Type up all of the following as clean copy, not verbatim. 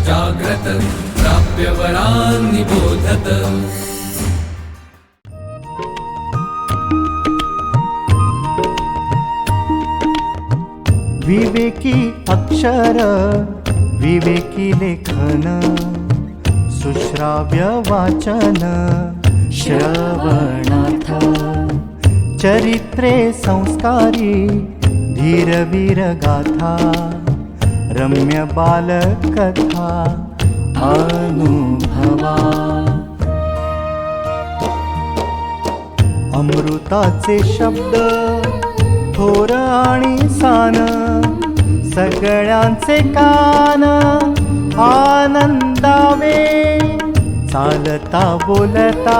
जाग्रत प्राप्य वरान् निबोधत। विवेकी अक्षर विवेकी लेखन सुश्राव्य वाचन श्रवणार्थ चरित्रे संस्कारी धीरवीर गाथा रम्य बालकथा अनुभवा अमृताचे शब्द थोर आणि सान सगळ्यांचे कान आनंदावे चालता बोलता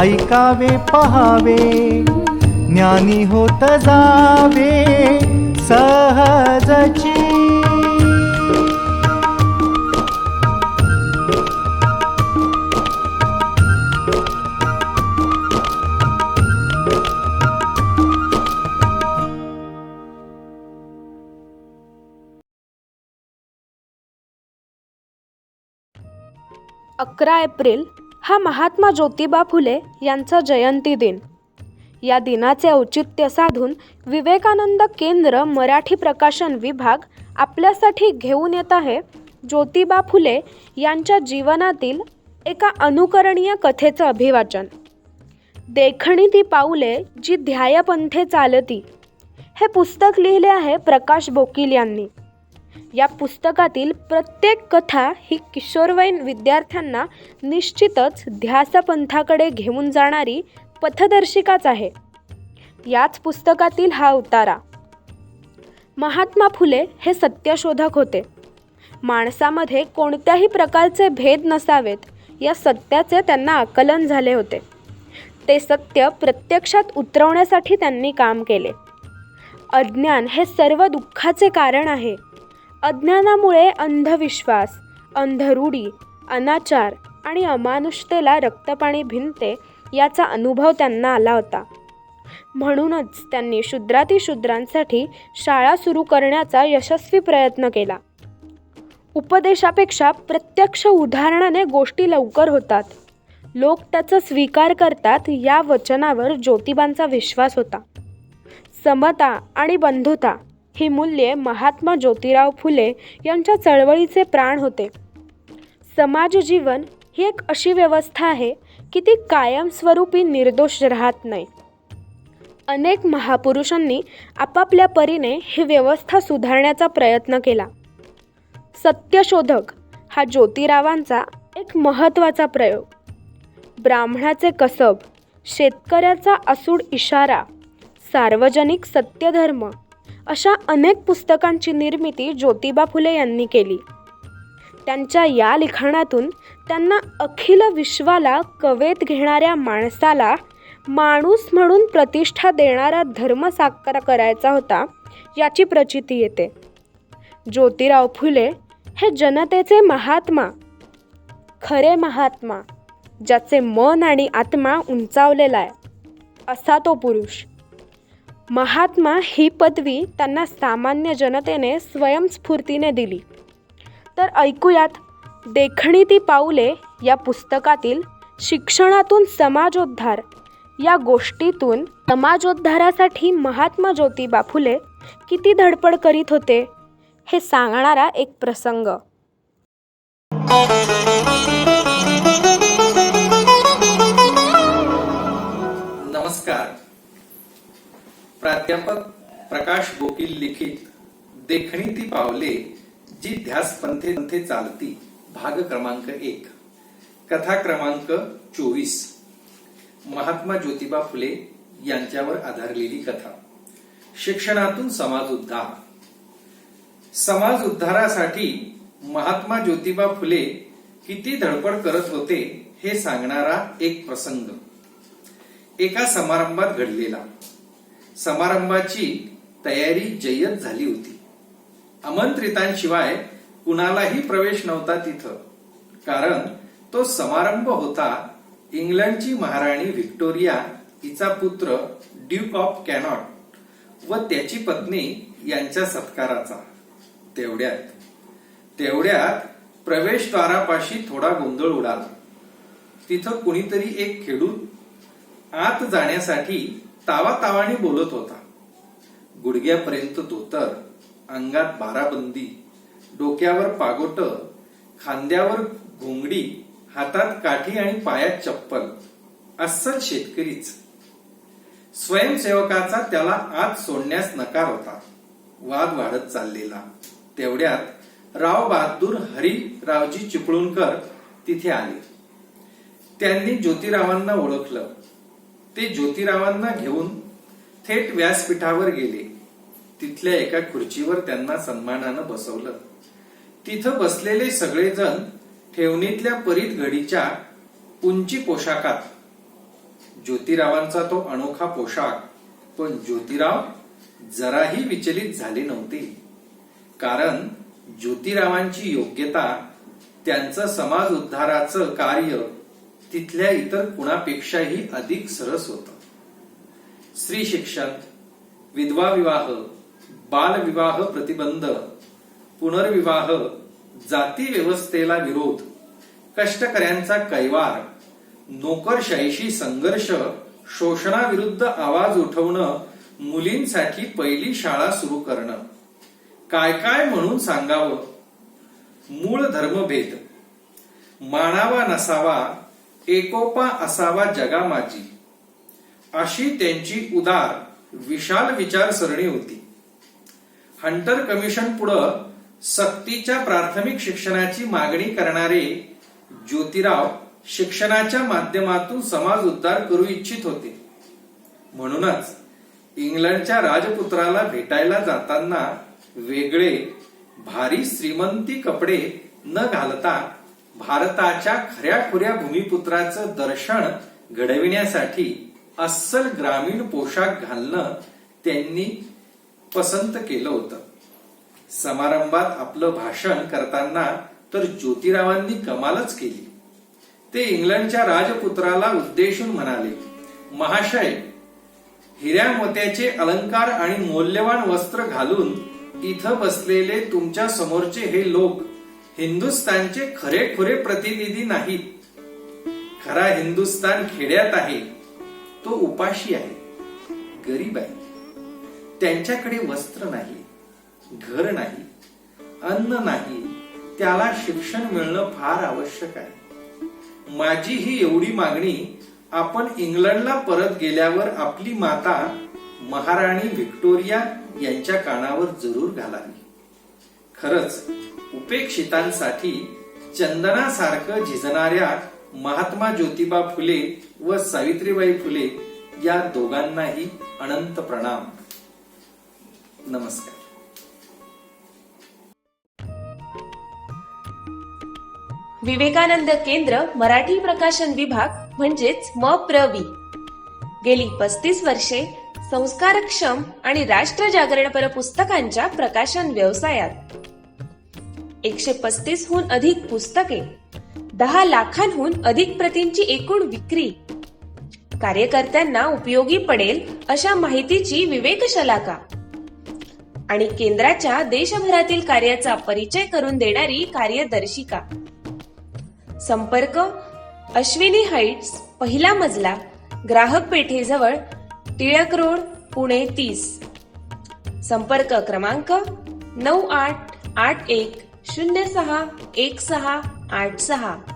ऐकावे पहावे ज्ञानी होत जावे सहजची। अकरा एप्रिल हा महात्मा ज्योतिबा फुले यांचा जयंती दिन। या दिनाचे औचित्य साधून विवेकानंद केंद्र मराठी प्रकाशन विभाग आपल्यासाठी घेऊन येत आहे ज्योतिबा फुले यांच्या जीवनातील एका अनुकरणीय कथेचं अभिवाचन। देखणी ती पाऊले जी ध्येयपंथे चालती हे पुस्तक लिहिले आहे प्रकाश बोकील यांनी। या पुस्तकातील प्रत्येक कथा ही किशोरवयीन विद्यार्थ्यांना निश्चितच ध्यासपंथाकडे घेऊन जाणारी पथदर्शिकाच आहे। याच पुस्तकातील हा उतारा। महात्मा फुले हे सत्यशोधक होते। माणसामध्ये कोणत्याही प्रकारचे भेद नसावेत या सत्याचे त्यांना आकलन झाले होते। ते सत्य प्रत्यक्षात उतरवण्यासाठी त्यांनी काम केले। अज्ञान हे सर्व दुःखाचे कारण आहे। अज्ञानामुळे अंधविश्वास, अंधरूढी, अनाचार आणि अमानुषतेला रक्तपाणी भिनते याचा अनुभव त्यांना आला होता। म्हणूनच त्यांनी शूद्रातिशूद्रांसाठी शाळा सुरू करण्याचा यशस्वी प्रयत्न केला। उपदेशापेक्षा प्रत्यक्ष उदाहरणाने गोष्टी लवकर होतात, लोक त्याचा स्वीकार करतात या वचनावर ज्योतिबांचा विश्वास होता। समता आणि बंधुता ही मूल्ये महात्मा ज्योतिराव फुले यांच्या चळवळीचे प्राण होते। समाज जीवन ही एक अशी व्यवस्था आहे की ती कायमस्वरूपी निर्दोष राहत नाही। अनेक महापुरुषांनी आपापल्या परीने ही व्यवस्था सुधारण्याचा प्रयत्न केला। सत्यशोधक हा ज्योतिरावांचा एक महत्त्वाचा प्रयोग। ब्राह्मणाचे कसब, शेतकऱ्याचा असूड इशारा, सार्वजनिक सत्यधर्म अशा अनेक पुस्तकांची निर्मिती ज्योतिबा फुले यांनी केली। त्यांच्या या लिखाणातून त्यांना अखिल विश्वाला कवेत घेणाऱ्या माणसाला माणूस म्हणून प्रतिष्ठा देणारा धर्म साकार करायचा होता याची प्रचिती येते। ज्योतिराव फुले हे जनतेचे महात्मा, खरे महात्मा, ज्याचे मन आणि आत्मा उंचावलेला आहे असा तो पुरुष। महात्मा ही पदवी त्यांना सामान्य जनतेने स्वयंस्फूर्तीने दिली। तर ऐकूयात देखणी ती पाऊले या पुस्तकातील शिक्षणातून समाजोद्धार या गोष्टीतून समाजोद्धारासाठी महात्मा ज्योतिबा फुले किती धडपड करीत होते हे सांगणारा एक प्रसंग। नमस्कार। प्राध्यापक प्रकाश बोकील लिखित देखणी ती पावले जी ध्यासपंथे चालती भाग क्रमांक 1 कथा क्रमांक 24 महात्मा ज्योतिबा फुले यांच्यावर आधारलेली कथा। शिक्षणातून समाज उद्धार। समाज उद्धारासाठी महात्मा ज्योतिबा फुले किती धडपड करत होते हे सांगणारा एक प्रसंग एका समारंभात घडलेला। समारंभाची तयारी जय्यत झाली होती। आमंत्रितांशिवाय कुणालाही प्रवेश नव्हता तिथं, कारण तो समारंभ होता इंग्लंडची महाराणी व्हिक्टोरिया हिचा पुत्र ड्यूक ऑफ कॅनॉट व त्याची पत्नी यांच्या सत्काराचा। तेवढ्यात प्रवेशद्वारापाशी थोडा गोंधळ उडाला. तिथं कुणीतरी एक खेडूत आत जाण्यासाठी तावातावाने बोलत होता. गुडघ्यापर्यंत धोतर, अंगात बाराबंदी, डोक्यावर पागोट, खांद्यावर घोंगडी, हातात काठी आणि पायात चप्पल. अस्सल शेतकरीच. स्वयंसेवकाचा त्याला आत सोडण्यास नकार होता. वाद वाढत चाललेला. तेवढ्यात राव बहादूर हरिरावजी चिपळूणकर तिथे आले. त्यांनी ज्योतिरावांना ओळखलं. ते ज्योतिरावांना घेऊन थेट व्यासपीठावर गेले. तिथल्या एका खुर्चीवर त्यांना सन्मानानं बसवलं. तिथं बसलेले सगळेजण ठेवणीतल्या परीत घडीच्या उंची पोशाखात. ज्योतिरावांचा तो अनोखा पोशाख. पण ज्योतिराव जराही विचलित झाले नव्हते. कारण ज्योतिरावांची योग्यता, त्यांचं समाज उद्धाराचं कार्य तिथल्या इतर कुणापेक्षाही अधिक सरस होतं. स्त्री शिक्षण, विधवा विवाह, बालविवाह प्रतिबंध, पुनर्विवाह, जाती व्यवस्थेला विरोध, कष्टकऱ्यांचा कैवार, नोकरशाहीशी संघर्ष, शोषणाविरुद्ध आवाज उठवणं, मुलींसाठी पहिली शाळा सुरू करणं. काय काय म्हणून सांगावं. मूळ धर्मभेद, मानावा नसावा, एकोपा असावा जगामाजी, अशी त्यांची उदार विशाल विचारसरणी होती. हंटर कमिशन पुढं सक्तीच्या प्राथमिक शिक्षणाची मागणी करणारे ज्योतिराव शिक्षणाच्या माध्यमातून समाज उद्धार करू इच्छित होते. म्हणूनच इंग्लंडच्या राजपुत्राला भेटायला जाताना वेगळे भारी श्रीमंती कपडे न घालता भारताच्या खऱ्याखुऱ्या भूमिपुत्राचं दर्शन घडविण्यासाठी अस्सल ग्रामीण पोशाख घालणं त्यांनी पसंत केलं होतं. समारंभात आपलं भाषण करताना तर ज्योतिरावांनी कमालच केली. ते इंग्लंडच्या राजपुत्राला उद्देशून म्हणाले, महाशय, हिऱ्या मोत्याचे अलंकार आणि मौल्यवान वस्त्र घालून इथं बसलेले तुमच्या समोरचे हे लोक हिंदुस्थानचे खरेखुरे प्रतिनिधी नाहीत. खरा हिंदुस्थान खेड्यात आहे. तो उपाशी आहे, गरीब आहे. त्यांच्याकडे वस्त्र नाही, घर नाही, अन्न नाही. त्याला शिक्षण मिळणं फार आवश्यक आहे. माझी ही एवढी मागणी आपण इंग्लंडला परत गेल्यावर आपली माता महाराणी व्हिक्टोरिया यांच्या कानावर जरूर घालावी. खरंच उपेक्षितांसाठी चंदनासारखं झिजणाऱ्या महात्मा ज्योतिबा फुले व सावित्रीबाई फुले या दोघांनाही अनंत प्रणाम. नमस्कार. विवेकानंद केंद्र मराठी प्रकाशन विभाग म्हणजेच MPRV गेली 35 वर्षे संस्कारक्षम आणि राष्ट्र जागरणपर पुस्तकांच्या प्रकाशन व्यवसायात. 135 हून अधिक पुस्तके, 10 लाखांहून अधिक प्रतींची एकूण विक्री, कार्यकर्त्यांना उपयोगी पडेल अशा माहितीची विवेकशलाका आणि केंद्राच्या देशभरातील कार्याचा परिचय करून देणारी कार्यदर्शिका. संपर्क अश्विनी हाईट्स, पहिला मजला, ग्राहक पेठेजवळ, टिळक रोड, पुणे 30. संपर्क क्रमांक 9881061686.